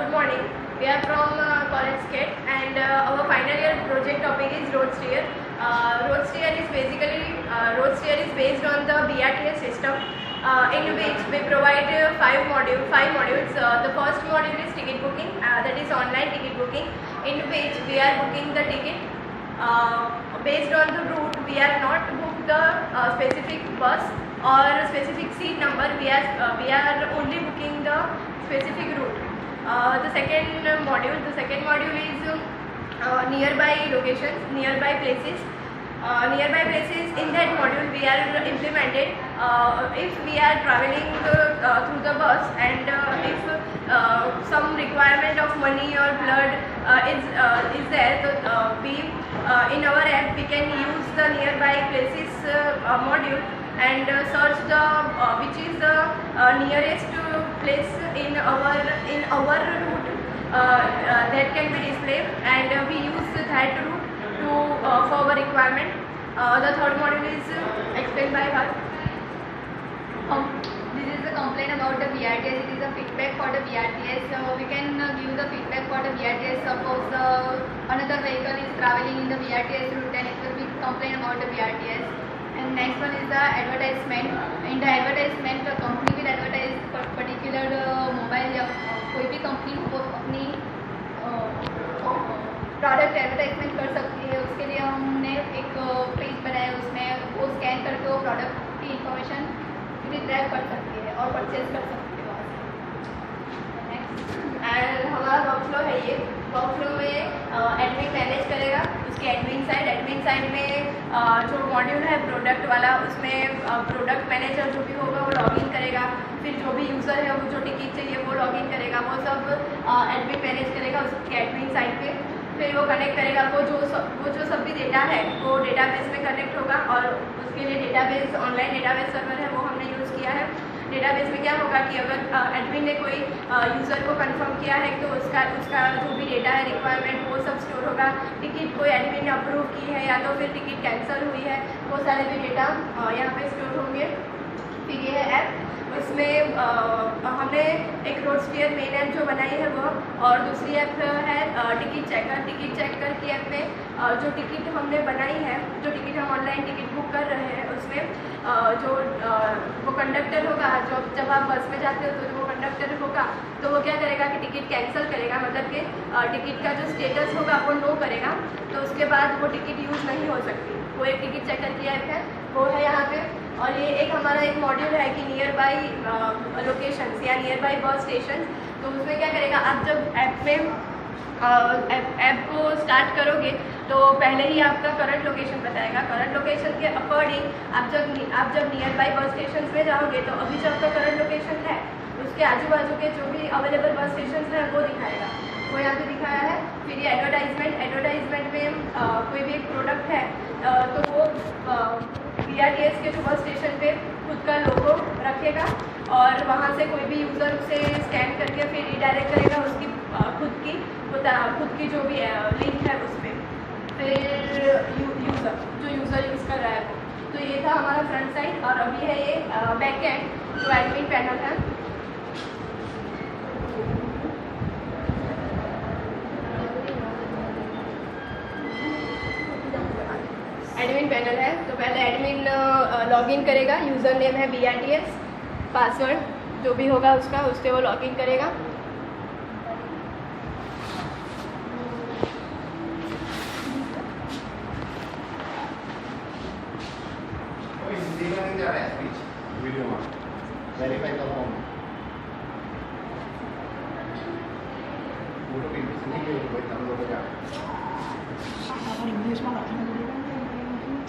Good morning. We are from College Skate and our final year project topic is road steer. Road steer is based on the BRTS system in which we provide five modules. The first module is ticket booking, that is online ticket booking, in which we are booking the ticket based on the route. We are not book the specific bus or specific seat number. We are only booking the specific route. The second module is nearby locations, nearby places. In that module we are implemented if we are traveling through the bus and if some requirement of money or blood is there, so we in our app we can use the nearby places module and search the which is the nearest place in our route that can be displayed, and we use that route to for our requirement. The third module is explained by her. This is a complaint about the BRTS. It is a feedback for the BRTS. So we can give the feedback for the BRTS. Suppose another vehicle is traveling in the BRTS route, and it will be complaint about the BRTS. And next one is the advertisement. In the advertisement, the company will advertise particular mobile या कोई भी company वो अपनी product advertisement कर सकती है. उसके लिए हमने एक पेज बनाया, उसमें वो स्कैन करके वो प्रोडक्ट की इंफॉर्मेशन ट्रैक कर सकती है और परचेज कर सकती है वहाँ से. एंड हमारा वर्कफ्लो है ये. वर्कफ्लो में एडमिन मैनेज करेगा. उसके एडमिन साइड में जो मॉड्यूल है प्रोडक्ट वाला, उसमें प्रोडक्ट मैनेजर जो भी होगा वो लॉगिन करेगा. फिर जो भी यूज़र है वो जो टिकट चाहिए वो लॉगिन करेगा. वो सब एडमिन मैनेज करेगा उसके एडमिन साइड पे. फिर वो कनेक्ट करेगा. वो जो सब भी डेटा है वो डेटाबेस में कनेक्ट होगा, और उसके लिए डेटाबेस ऑनलाइन डेटाबेस सर्वर है वो हमने यूज़ किया है. डेटाबेस में क्या होगा कि अगर एडमिन ने कोई यूज़र को कंफर्म किया है तो उसका जो भी डेटा है रिक्वायरमेंट वो सब स्टोर होगा. टिकट कोई एडमिन ने अप्रूव की है या तो फिर टिकट कैंसिल हुई है, वो सारे भी डेटा यहाँ पे स्टोर होंगे. फिर ये है ऐप. इसमें हमने एक रोड स्टीयर मेन ऐप जो बनाई है वो, और दूसरी ऐप है टिकट चेकर की ऐप में जो टिकट हमने बनाई है, जो टिकट हम ऑनलाइन टिकट बुक कर रहे हैं, उसमें जो वो कंडक्टर होगा, जब आप बस में जाते हो तो वो कंडक्टर होगा तो वो क्या करेगा कि टिकट कैंसिल करेगा, मतलब कि टिकट का जो स्टेटस होगा वो नो करेगा. तो उसके बाद वो टिकट यूज़ नहीं हो सकती. वो एक टिकट चेकर की ऐप है, वो है यहाँ पे. और ये हमारा एक मॉड्यूल है कि नियर बाई लोकेशंस या नियर बाई बस स्टेशन. तो उसमें क्या करेगा, आप जब ऐप को स्टार्ट करोगे तो पहले ही आपका करंट लोकेशन बताएगा. करंट लोकेशन के अकॉर्डिंग आप जब नियर बाई बस स्टेशन में जाओगे तो अभी जो आपका करंट लोकेशन है उसके आजू बाजू के जो भी अवेलेबल बस स्टेशन हैं वो दिखाएगा. वो यहाँ पे दिखाया है. फिर ये एडवर्टाइजमेंट में कोई भी एक प्रोडक्ट है तो वो BRTS के जो बस स्टेशन पे खुद का लोगो रखेगा, और वहाँ से कोई भी यूज़र उसे स्कैन करके फिर रिडायरेक्ट करेगा उसकी खुद की जो भी लिंक है उस पर. फिर यूज़र यूज़ कर रहा है वो. तो ये था हमारा फ्रंट साइड. और अभी है ये बैक एंड जो एडमिन पैनल है. एडमिन पैनल है. तो पहले एडमिन लॉगिन करेगा. यूज़र नेम है BRTS, पासवर्ड जो भी होगा उसका उससे वो लॉगिन करेगा. इंग्लिश में बात करना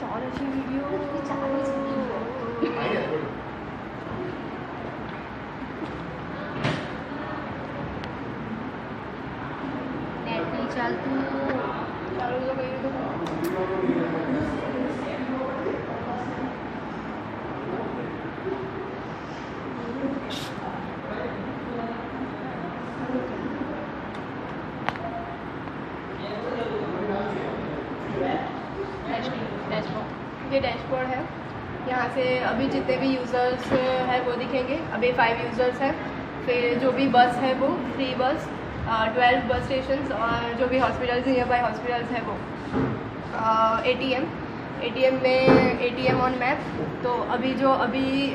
चार अच्छी वीडियो नेट नहीं चलती. ये डैशबोर्ड है. यहाँ से अभी जितने भी यूज़र्स हैं वो दिखेंगे. अभी 5 यूज़र्स हैं. फिर जो भी बस है वो फ्री बस, 12 बस स्टेशन और जो भी हॉस्पिटल्स नियर बाई हॉस्पिटल्स है वो ATM में ATM ऑन मैप। तो अभी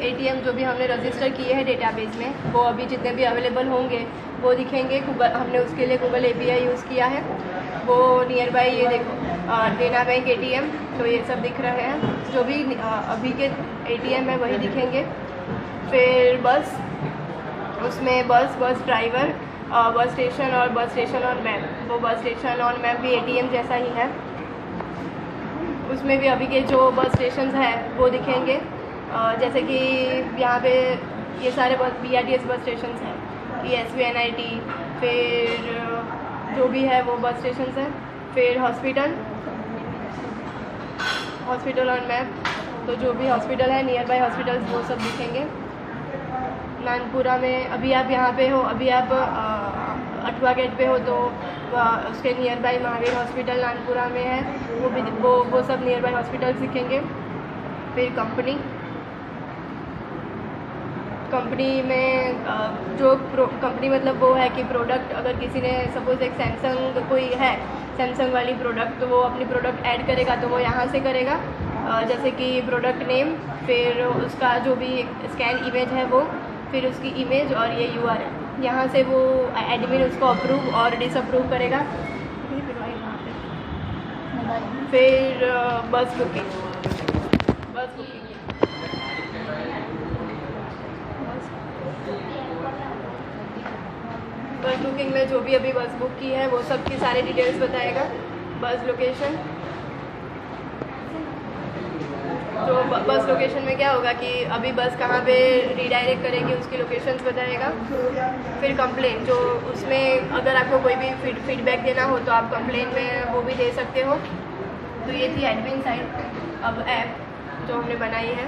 ATM जो भी हमने रजिस्टर किए हैं डेटाबेस में वो अभी जितने भी अवेलेबल होंगे वो दिखेंगे। हमने उसके लिए गूगल API यूज़ किया है। वो नियर बाई ये देखो देना बैंक ATM, तो ये सब दिख रहे हैं। जो भी अभी के ATM है वही दिखेंगे। फिर बस, उसमें बस ड्राइवर, बस स्टेशन और बस स्टेशन ऑन मैप। वो बस स्टेशन ऑन मैप भी ATM जैसा ही है। उसमें भी अभी के जो बस स्टेशन हैं वो दिखेंगे। जैसे कि यहाँ पे ये सारे BRTS बस स्टेशन हैं, ESV NIT, फिर जो भी है वो बस स्टेशन हैं। फिर हॉस्पिटल ऑन मैप, तो जो भी हॉस्पिटल है नियर बाई हॉस्पिटल्स वो सब दिखेंगे। नानपुरा में अभी आप यहाँ पे हो, अभी आप अठवा गेट पे हो तो उसके near by Mahavir hospital Nanpura में है, वो सब नियर बाई हॉस्पिटल्स दिखेंगे। फिर कंपनी में जो कंपनी मतलब वो है कि प्रोडक्ट, अगर किसी ने सपोज एक सैमसंग कोई है, सैमसंग वाली प्रोडक्ट, तो वो अपनी प्रोडक्ट ऐड करेगा तो वो यहाँ से करेगा। जैसे कि प्रोडक्ट नेम, फिर उसका जो भी स्कैन इमेज है वो, फिर उसकी इमेज और ये URL, यहाँ से वो एडमिन उसको अप्रूव और डिसअप्रूव करेगा। फिर बस बुकिंग में जो भी अभी बस बुक की है वो सब की सारी डिटेल्स बताएगा। बस लोकेशन, तो बस लोकेशन में क्या होगा कि अभी बस कहाँ पे रीडायरेक्ट करेगी उसकी लोकेशंस बताएगा। फिर कंप्लेन, जो उसमें अगर आपको कोई भी फीडबैक देना हो तो आप कंप्लेन में वो भी दे सकते हो। तो ये थी एडमिन साइड। अब ऐप जो हमने बनाई है,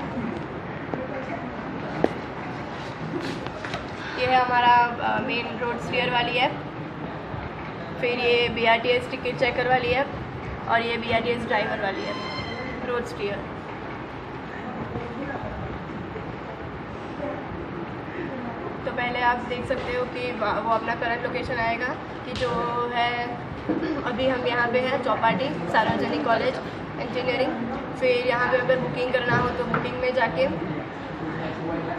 ये है हमारा मेन रोड स्टीयर वाली ऐप। फिर ये BRTS टिकट चेकर वाली ऐप और ये BRTS ड्राइवर वाली ऐप, रोड स्टीयर। तो पहले आप देख सकते हो कि वो अपना करंट लोकेशन आएगा कि जो है अभी हम यहाँ पे हैं चौपाटी सार्वजनिक कॉलेज इंजीनियरिंग। फिर यहाँ पे अगर बुकिंग करना हो तो बुकिंग में जाके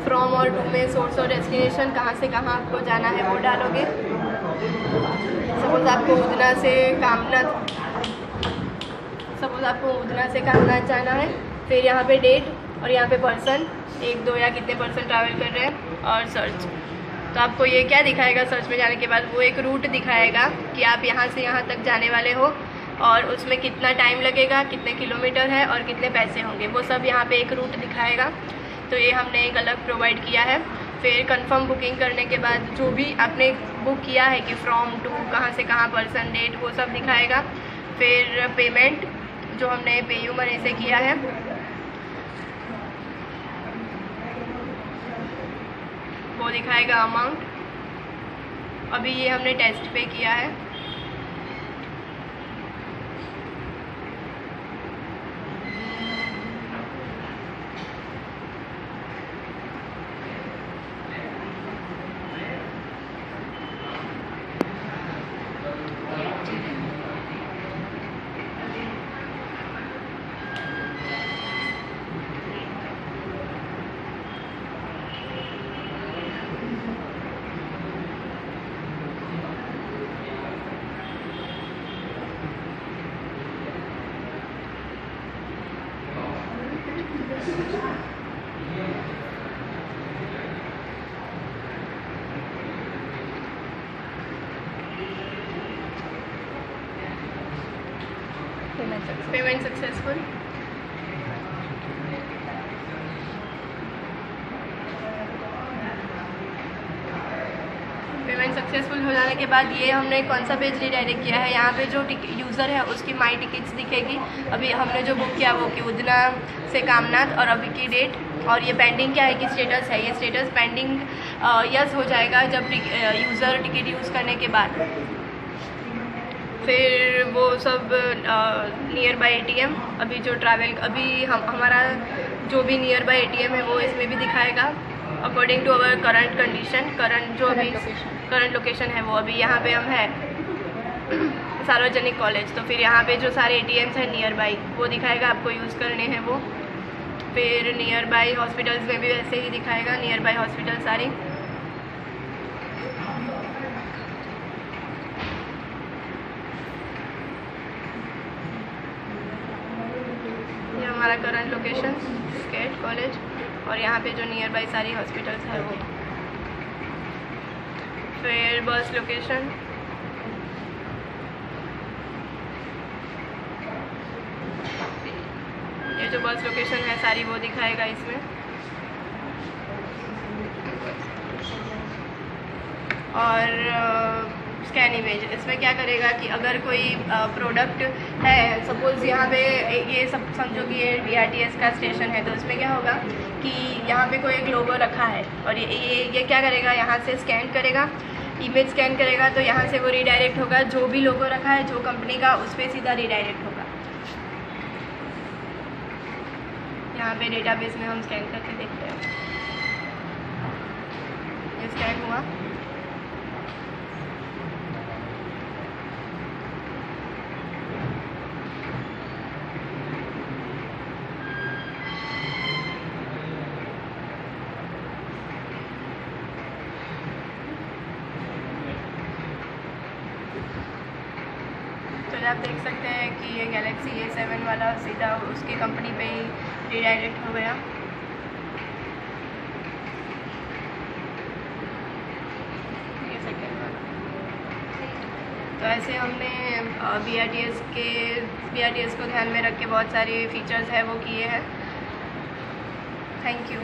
फ्रॉम और टू में सोर्स और डेस्टिनेशन कहाँ से कहाँ आपको जाना है वो डालोगे। सपोज़ आपको उधना से कामनाथ जाना है, फिर यहाँ पे डेट और यहाँ पे पर्सन, 1 2 या कितने पर्सन ट्रैवल कर रहे हैं, और सर्च। तो आपको ये क्या दिखाएगा, सर्च में जाने के बाद वो एक रूट दिखाएगा कि आप यहाँ से यहाँ तक जाने वाले हो और उसमें कितना टाइम लगेगा, कितने किलोमीटर है और कितने पैसे होंगे, वो सब यहाँ पे एक रूट दिखाएगा। तो ये हमने एक अलग प्रोवाइड किया है। फिर कंफर्म बुकिंग करने के बाद जो भी आपने बुक किया है कि फ्रॉम टू कहाँ से कहाँ, पर्सन, डेट, वो सब दिखाएगा। फिर पेमेंट जो हमने पेयू मनी से किया है वो दिखाएगा अमाउंट। अभी ये हमने टेस्ट पे किया है। Payment successful. पेमेंट सक्सेसफुल हो जाने के बाद ये हमने कौन सा पेज रीडायरेक्ट किया है, यहाँ पे जो यूज़र है उसकी माई टिकट्स दिखेगी। अभी हमने जो बुक किया वो कि उधना से कामनाथ और अभी की डेट, और ये पेंडिंग क्या है कि स्टेटस है, ये स्टेटस पेंडिंग यस हो जाएगा जब यूज़र टिकट यूज़ करने के बाद। फिर वो सब नियर बाई ATM, अभी जो अभी हमारा जो भी नियर बाई ATM है वो इसमें भी दिखाएगा according to our current condition, current जो अभी करंट लोकेशन है वो अभी यहाँ पे हम है सार्वजनिक कॉलेज। तो फिर यहाँ पे जो सारे ATMs हैं नियर बाई वो दिखाएगा, आपको यूज़ करने हैं वो। फिर नियर बाई हॉस्पिटल्स में भी वैसे ही दिखाएगा, नियर बाई हॉस्पिटल सारी। ये हमारा करंट लोकेशन स्केट कॉलेज, और यहाँ पे जो नियर बाई सारी हॉस्पिटल्स है वो। फिर बस लोकेशन, ये जो बस लोकेशन है सारी वो दिखाएगा इसमें। और स्कैन इमेज, इसमें क्या करेगा कि अगर कोई प्रोडक्ट है, सपोज़ यहाँ पे ये सब समझो कि ये BRTS का स्टेशन है, तो इसमें क्या होगा कि यहाँ पे कोई एक लोगो रखा है और ये क्या करेगा, यहाँ से स्कैन करेगा, इमेज स्कैन करेगा, तो यहाँ से वो रिडायरेक्ट होगा, जो भी लोगो रखा है जो कंपनी का उस पर सीधा रिडायरेक्ट होगा। यहाँ पे डेटाबेस में हम स्कैन करके देखते हैं, ये स्कैन हुआ। तो आप देख सकते हैं कि ये गैलेक्सी A7 वाला सीधा उसकी कंपनी पे ही रिडायरेक्ट हो गया। ये सेकेंड वाला। तो ऐसे हमने BRTS को ध्यान में रख के बहुत सारे फीचर्स है वो किए हैं। Thank you.